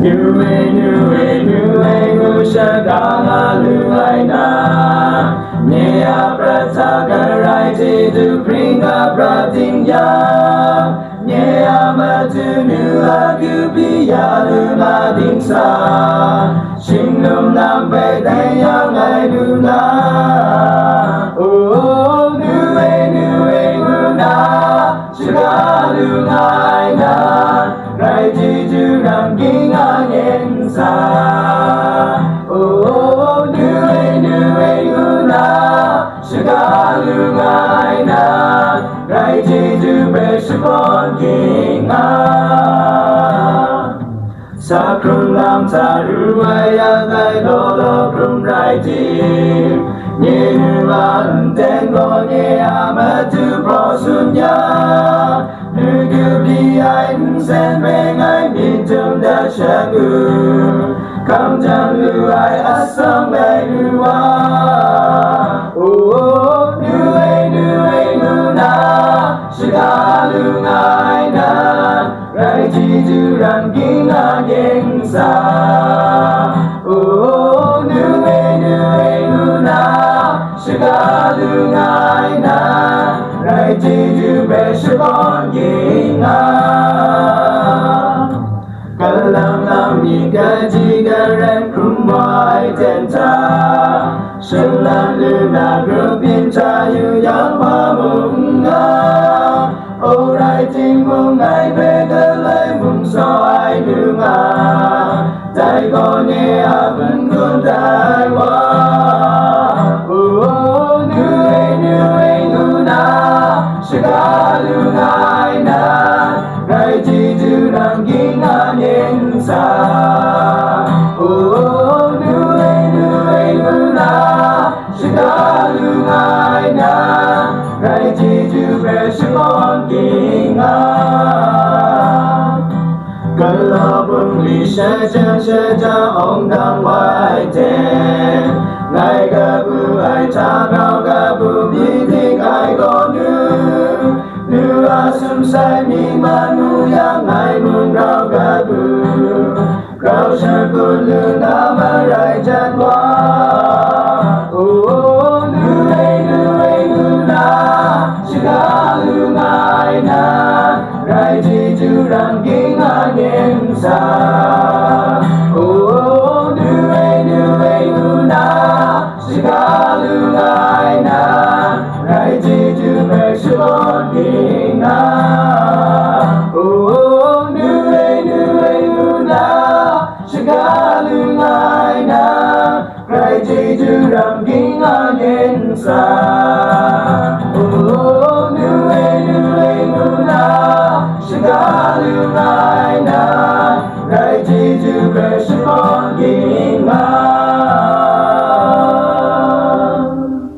Nuwe Shagala Luaina Nea Pratakarai Jidu Pringa Pratinya Nea Matunu Agubiya Luna Dingsa Shingnum Nampe Dayang Aiduna Oh Nuwe Luna Shagalu Aina Rai Jidu Ranking Anyensa Oh Nuwe Luna Shagalu Aina Rai Jidu Beshapon Kinga Sakrum Lam Taruaya Gai Lolo Krum Rai Jim Nye Van Tengo Nye Amatu Prosunya Nugu Bi Ain Sen Beng Ai Mitum Dashagu Kam Jan Lu Ai Asam Bai Lua Oh Nuwe Luna Shagalu Aina Rai Jidu Ranking Anyensa Oh Nuwe Luna Shagalu Aina Rai Jidu Beshapon Kinga Kalam Lam Nika Jiga Ren Krumwai Tenta Shulam Luna Grupinta Yu Yang Mamunga Oh Rai Ting Mung Ai Vega Lai Mung So Ai Lunga Dai Go Nye Abun Kun Dai Wa Oh Nuwe Luna Shagalu Aina Rai Jidu Ranking Anyensa Oh Nuwe Luna Shagalu Aina Rai Jidu Beshapon Kinga Kalabung Li Shajang Ong Dang Wai Ten Ngai Gabu Ai Ta Gao Gabu Bi Tik Ai Go Nu Asum Sai Mi Manu Yang Ai Mun Gao Gabu Gao Shakun Luna Marai Jan Wa Oh Nuwe Luna Shagalu Aina Rai Jidu Ranking Anyensa Oh Nuwe Luna Shagalu Aina Rai Jidu Beshapon Kinga Oh Nuwe Luna Shagalu Aina Rai Jidu Ranking Anyensa Oh Nuwe Luna Shagalu Aina Rai Jidu Beshapon Kinga